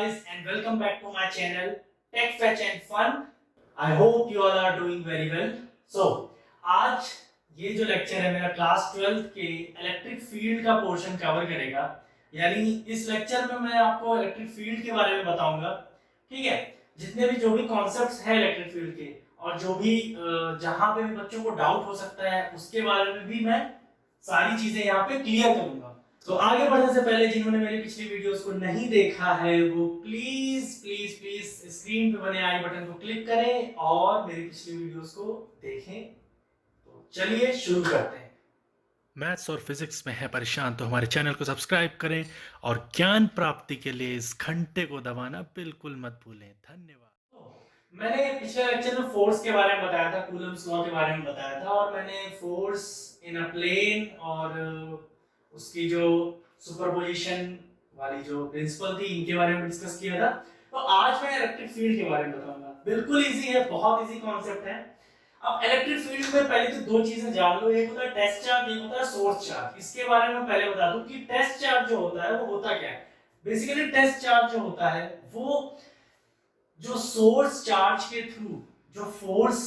guys and welcome back to my channel Tech Fetch and Fun. I hope you all are doing very well. So आज ये जो lecture है मेरा class 12th के electric field का portion cover करेगा। यानी इस लेक्चर में मैं आपको इलेक्ट्रिक फील्ड के बारे में बताऊंगा। ठीक है, जितने भी जो भी कॉन्सेप्ट्स हैं इलेक्ट्रिक फील्ड के और जो भी जहां पे भी बच्चों को डाउट हो सकता है उसके बारे में भी मैं सारी चीजें यहाँ पे क्लियर करूंगा। तो आगे बढ़ने से पहले जिन्होंने मेरी पिछली वीडियोस को नहीं देखा है वो प्लीज प्लीज प्लीज स्क्रीन पे बने आई बटन को क्लिक करें और मेरी पिछली वीडियोस को देखें। तो चलिए शुरू करते हैं। मैथ्स और फिजिक्स में है परेशान तो हमारे चैनल को सब्सक्राइब करें और ज्ञान प्राप्ति के लिए इस घंटे को दबाना बिल्कुल मत भूलें। धन्यवाद। मैंने पिछले लेक्चर में फोर्स के बारे में बताया था, कूलम्ब्स लॉ के बारे में बताया था और मैंने फोर्स इन अ प्लेन और उसकी जो सुपरपोजिशन वाली जो प्रिंसिपल थी इनके बारे में डिस्कस किया था। तो आज मैं इलेक्ट्रिक फील्ड के बारे में बताऊंगा। बिल्कुल इजी है, बहुत इजी कॉन्सेप्ट है। अब इलेक्ट्रिक फील्ड में पहले तो दो चीजें जान लो, एक होता है टेस्ट चार्ज, एक होता है सोर्स चार्ज। इसके बारे में पहले बता दूं कि टेस्ट चार्ज जो होता है वो होता क्या है। बेसिकली टेस्ट चार्ज जो होता है वो जो सोर्स चार्ज के थ्रू जो फोर्स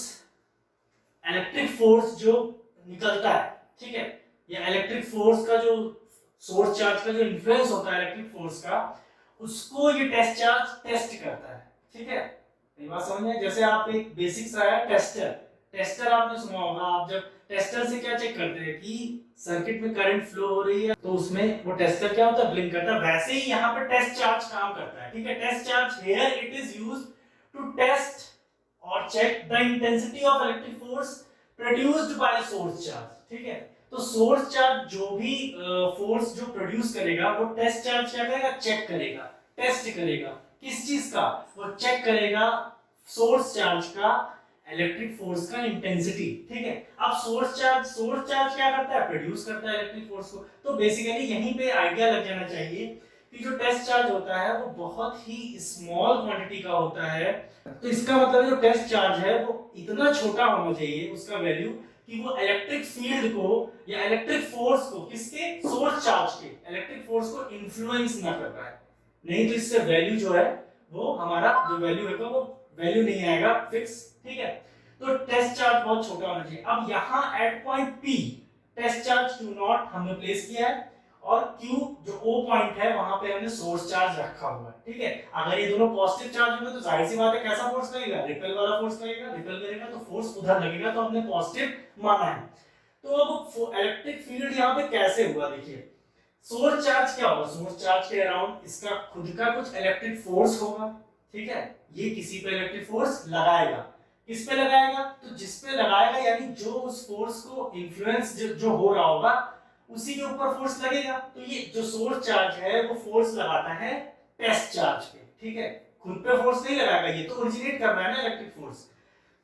इलेक्ट्रिक फोर्स जो निकलता है, ठीक है, या इलेक्ट्रिक फोर्स का जो सोर्स चार्ज का जो इन्फ्लुएंस होता है इलेक्ट्रिक फोर्स का, उसको ये टेस्ट चार्ज टेस्ट करता है। ठीक है, ये बात समझ में? जैसे आप एक बेसिक सा है टेस्टर, टेस्टर आपने सुना होगा। आप जब टेस्टर से क्या चेक करते हैं कि सर्किट में करंट फ्लो हो रही है तो उसमें वो टेस्टर क्या होता है, ब्लिंक करता है। वैसे ही यहाँ पे टेस्ट चार्ज काम करता है। ठीक है, test charge here it is used to test और check the intensity of electric force produced by source charge. ठीक है, तो सोर्स चार्ज जो भी फोर्स जो प्रोड्यूस करेगा वो टेस्ट चार्ज क्या करेगा, चेक करेगा, टेस्ट करेगा। किस चीज का? वो चेक करेगा सोर्स चार्ज का इलेक्ट्रिक फोर्स का इंटेंसिटी। ठीक है, अब सोर्स चार्ज क्या करता है, प्रोड्यूस करता है इलेक्ट्रिक फोर्स को। तो बेसिकली यहीं पे आइडिया लग जाना चाहिए कि जो टेस्ट चार्ज होता है वो बहुत ही स्मॉल क्वांटिटी का होता है। तो इसका मतलब जो टेस्ट चार्ज है वो इतना छोटा होना चाहिए उसका वैल्यू कि वो इलेक्ट्रिक फील्ड को या इलेक्ट्रिक फोर्स को, किसके, सोर्स चार्ज के इलेक्ट्रिक फोर्स को इन्फ्लुएंस ना कर पाए। नहीं तो इससे वैल्यू जो है वो हमारा जो वैल्यू है वो वैल्यू नहीं आएगा फिक्स। ठीक है, तो टेस्ट चार्ज बहुत छोटा होना चाहिए। अब यहाँ at point P test charge Q not हमने प्लेस किया है और Q जो O पॉइंट है वहां पे हमने सोर्स चार्ज रखा हुआ है। ठीक है, अगर ये दोनों पॉजिटिव चार्ज होंगे तो जाहिर सी बात है कैसा फोर्स लगेगा, रिपेल वाला फोर्स लगेगा। रिपेल करेगा तो फोर्स उधर लगेगा, तो हमने पॉजिटिव माना है। तो अब इलेक्ट्रिक फील्ड यहाँ पे कैसे हुआ, देखिए सोर्स चार्ज क्या होगा, सोर्स चार्ज के अराउंड इसका खुद का कुछ इलेक्ट्रिक फोर्स होगा। ठीक है, ये किसी पे इलेक्ट्रिक फोर्स लगाएगा। किस पे लगाएगा, तो जिस पे लगाएगा यानी जो उस फोर्स को इन्फ्लुएंस जो हो रहा होगा उसी के ऊपर फोर्स लगेगा। तो ये जो सोर्स चार्ज है वो फोर्स लगाता है टेस्ट चार्ज पे। ठीक है, खुद पे फोर्स नहीं लगाएगा, ये तो ओरिजिनेट कर रहा है ना इलेक्ट्रिक फोर्स।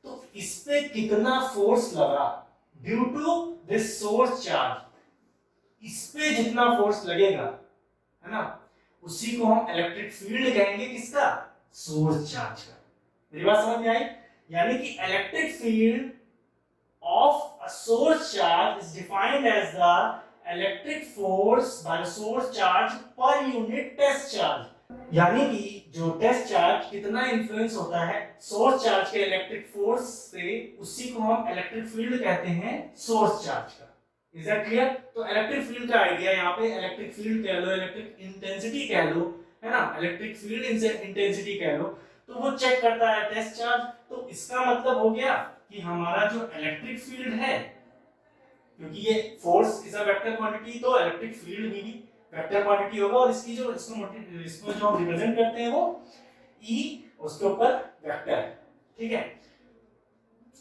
तो इस पे कितना फोर्स लगा due to this source charge, इस पे जितना फोर्स लगेगा है ना, उसी को हम इलेक्ट्रिक फील्ड कहेंगे। किसका? सोर्स चार्ज का। मेरी बात समझ में आई? यानी कि electric field of a source charge is defined as the electric force by the source charge per unit test charge. यानी कि जो टेस्ट चार्ज कितना इन्फ्लुएंस होता है सोर्स चार्ज के इलेक्ट्रिक फोर्स से, उसी को हम इलेक्ट्रिक फील्ड कहते हैं सोर्स चार्ज का। Is that clear? तो इलेक्ट्रिक फील्ड का आइडिया यहाँ पे इलेक्ट्रिक फील्ड कह लो, इलेक्ट्रिक इंटेंसिटी कह लो, है ना, इलेक्ट्रिक फील्ड इंटेंसिटी कह लो, तो वो चेक करता है टेस्ट चार्ज। तो इसका मतलब हो गया कि हमारा जो इलेक्ट्रिक फील्ड है, क्योंकि ये force is a vector quantity तो इलेक्ट्रिक फील्ड भी वेक्टर क्वांटिटी होगा और इसकी जो इसको जो हम रिप्रेजेंट करते हैं वो E उसके ऊपर वेक्टर है। ठीक है,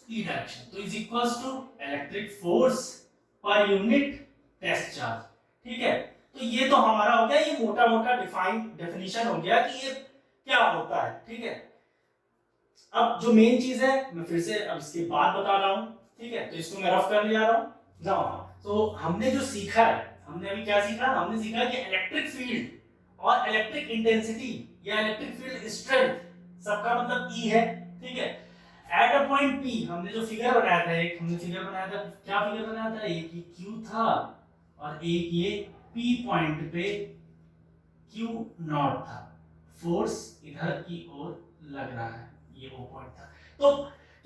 E डायरेक्शन, तो is equals to electric force per unit test charge. ठीक है, तो ये तो हमारा हो गया, ये मोटा मोटा डेफिनेशन हो गया कि ये क्या होता है। ठीक है, अब जो मेन चीज है मैं फिर से अब इसके बाद बता रहा हूं। ठीक है, तो इसको मैं रफ कर ले जा रहा हूं। तो हमने जो सीखा है, हमने अभी क्या सीखा, हमने सीखा कि इलेक्ट्रिक फील्ड और इलेक्ट्रिक इंटेंसिटी या इलेक्ट्रिक फील्ड स्ट्रेंथ सबका मतलब E है। ठीक है, एट अ पॉइंट P हमने जो फिगर बनाया था, एक हमने फिगर बनाया था, क्या फिगर बनाया था, एक ये Q था और एक ये P पॉइंट पे Q नॉट था। फोर्स इधर की ओर लग रहा है, ये वो पॉइंट था। तो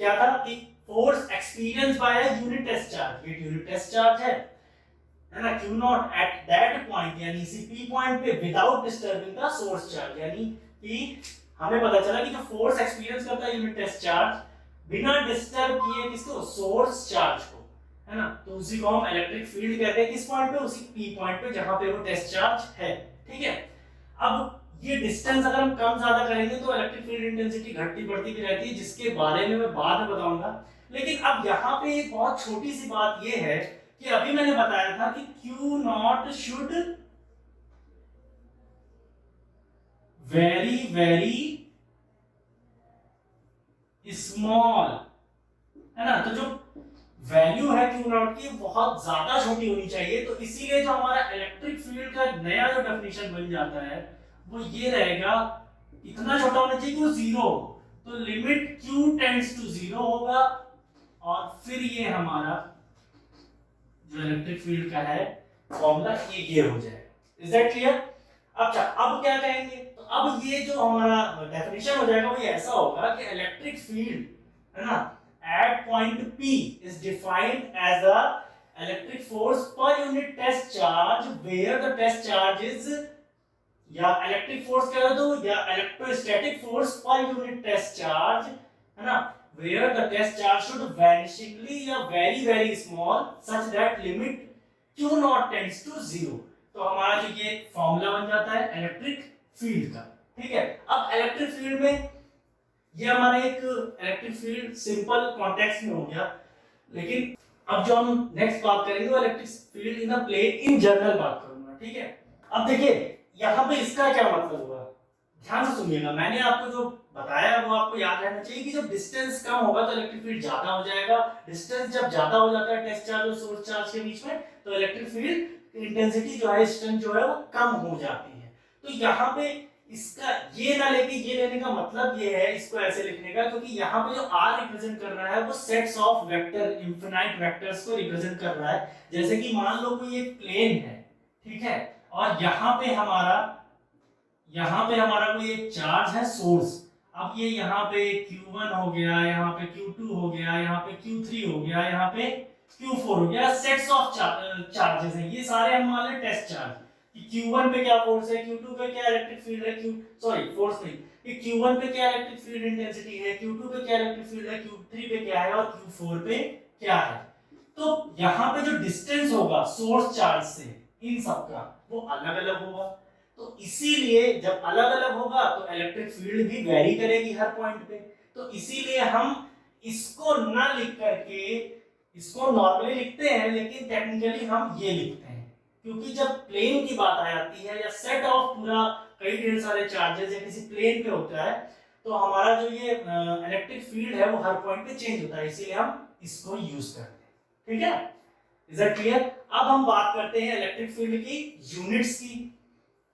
क्या था कि force experience by a unit test charge, ये यूनिट टेस्ट चार्ज है ना, Q not at that point, यानी इसी P पॉइंट पे without disturbing the source charge, यानी कि हमें पता चला कि जो फोर्स एक्सपीरियंस करता है यूनिट टेस्ट चार्ज बिना डिस्टर्ब किए किसको, सोर्स चार्ज को, है ना, तो उसी को हम इलेक्ट्रिक फील्ड कहते हैं। किस पॉइंट पे, उसी P पॉइंट पे जहां पे वो टेस्ट चार्ज है, ठीक है। अब ये डिस्टेंस अगर हम कम ज्यादा करेंगे तो इलेक्ट्रिक फील्ड इंटेंसिटी घटती बढ़ती भी रहती है, जिसके बारे में मैं बाद में बताऊंगा। लेकिन अब यहाँ पे एक बहुत छोटी सी बात ये है कि अभी मैंने बताया था कि Q not should very very small, है ना, तो जो वैल्यू है Q नॉट की बहुत ज्यादा छोटी होनी चाहिए। तो इसीलिए जो हमारा इलेक्ट्रिक फील्ड का नया जो डेफिनेशन बन जाता है वो ये रहेगा, इतना छोटा होना चाहिए कि वो जीरो हो, तो limit Q tends to zero होगा और फिर ये हमारा जो इलेक्ट्रिक फील्ड का है फॉर्मूला ये हो जाएगा। Is that clear? अच्छा, अब क्या कहेंगे, तो अब ये जो हमारा डेफिनेशन हो जाएगा वो ये ऐसा होगा कि इलेक्ट्रिक फील्ड, है ना, at point P is defined as the electric force per unit test charge where the test charge is, या इलेक्ट्रिक फोर्स कह दो या electrostatic force per unit test charge, है ना, where the test charge should vanishingly या very very small such that limit Q naught tends to zero। तो हमारा जो ये फॉर्मूला बन जाता है इलेक्ट्रिक फील्ड का, ठीक है। अब इलेक्ट्रिक फील्ड में ये हमारा एक इलेक्ट्रिक फील्ड सिंपल कॉन्टेक्स्ट में हो गया, लेकिन अब जो हम नेक्स्ट बात करेंगे वो electric field in a plane in general बात करूंगा, ठीक है। अब देखिए यहाँ पे इसका क्या मतलब हुआ, ध्यान से सुनिएगा, मैंने आपको जो बताया वो आपको याद रहना चाहिए कि जब डिस्टेंस कम होगा तो इलेक्ट्रिक फील्ड ज्यादा हो जाएगा, डिस्टेंस जब ज्यादा हो जाता है टेस्ट चार्ज और सोर्स चार्ज के बीच में तो इलेक्ट्रिक फील्ड इंटेंसिटी जो है, स्ट्रेंथ जो है वो कम हो जाती है। तो यहाँ पे इसका ये ना लेके ये लेने का मतलब ये है, इसको ऐसे लिखने का, क्योंकि यहाँ पे जो R रिप्रेजेंट कर रहा है वो sets of vector, infinite vectors को रिप्रेजेंट कर रहा है। जैसे कि मान लो कोई एक प्लेन है, ठीक है, और यहाँ पे हमारा कोई एक चार्ज है सोर्स। अब ये यहाँ पे Q1 हो गया, यहाँ पे Q2 हो गया, यहाँ पे Q3 हो गया, यहाँ पे Q4 हो गया, सेट्स ऑफ चार्जेस हैं, ये सारे हम मान लें टेस्ट चार्ज। Q1 पे क्या फोर्स है, Q2 पे क्या इलेक्ट्रिक फील्ड है, फोर्स नहीं, कि Q1 पे क्या इलेक्ट्रिक फील्ड इंटेंसिटी है, Q2 पे क्या इलेक्ट्रिक फील्ड है, Q3 पे क्या है और Q4 पे क्या है। तो यहाँ पे जो डिस्टेंस होगा सोर्स चार्ज से इन सबका वो अलग अलग होगा, तो इसीलिए जब अलग अलग होगा तो इलेक्ट्रिक फील्ड भी वेरी करेगी हर पॉइंट पे। तो इसीलिए हम इसको ना लिख करके इसको नॉर्मली लिखते हैं, लेकिन टेक्निकली हम ये लिखते हैं, क्योंकि जब प्लेन की बात आ जाती है या सेट ऑफ पूरा कई ढेर सारे चार्जेस या किसी प्लेन पे होता है तो हमारा जो ये इलेक्ट्रिक फील्ड है वो हर पॉइंट पे चेंज होता है, इसीलिए हम इसको यूज करते हैं, ठीक है। Is that clear? अब हम बात करते हैं इलेक्ट्रिक फील्ड की यूनिट्स की,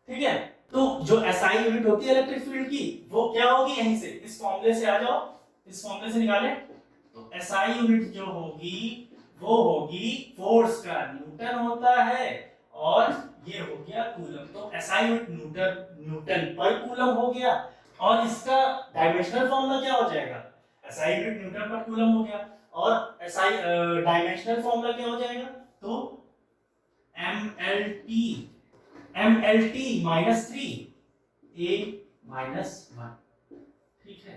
ठीक है। तो जो SI यूनिट होती है इलेक्ट्रिक फील्ड की वो क्या होगी, यहीं से इस फॉर्मूले से आ जाओ, इस फॉर्मूले से निकालें, तो SI यूनिट जो होगी वो होगी फोर्स का न्यूटन होता है और ये हो गया कूलम। तो SI यूनिट न्यूटन पर कूलम हो गया और इसका डायमेंशनल फॉर्मूला क्या हो जाएगा, SI यूनिट न्यूटन पर कूलम हो गया और SI डायमेंशनल फॉर्मूला क्या हो जाएगा, तो MLT माइनस 3 A माइनस 1, ठीक है।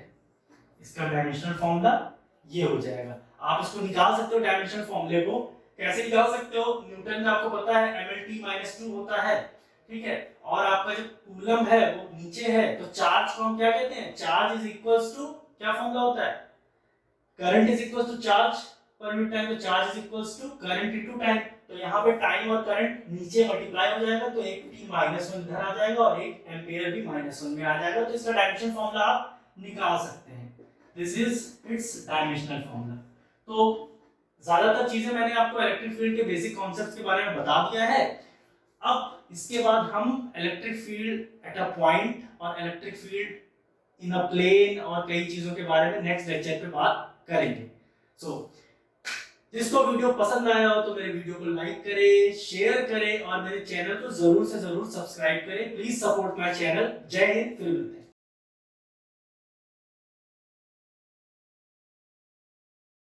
इसका डायमेंशनल फॉर्मूला ये हो जाएगा। आप इसको निकाल सकते हो डायमेंशनल फॉर्मूले को, कैसे निकाल सकते हो, न्यूटन का आपको पता है MLT माइनस 2 होता है, ठीक है, और आपका जो कूलम है वो नीचे है, तो चार्ज को हम क्या कहते हैं, चार्ज इज इक्वल्स टू क्या फॉर्मूला होता है, current is equals to charge per unit time, तो charge is equals to current into time. तो यहाँ पे टाइम और करंट नीचे मल्टीप्लाई हो जाएगा, तो एक t -1 इधर आ जाएगा और एक एम्पियर भी -1 में आ जाएगा, तो इसका डायमेंशन फॉर्मूला आप निकाल सकते हैं। This is it's dimensional formula. तो ज्यादातर चीजें मैंने आपको इलेक्ट्रिक फील्ड के बेसिक कॉन्सेप्ट्स के बारे में बता दिया है। अब इसके बाद हम electric field at a point और electric field in a plane और कई चीजों के बारे में नेक्स्ट लेक्चर पे बात करेंगे। जिसको वीडियो पसंद आया हो तो मेरे वीडियो को लाइक करें, शेयर करें और मेरे चैनल को जरूर से जरूर सब्सक्राइब करें। Please support my channel. जय हिंद, फिर मिलते हैं।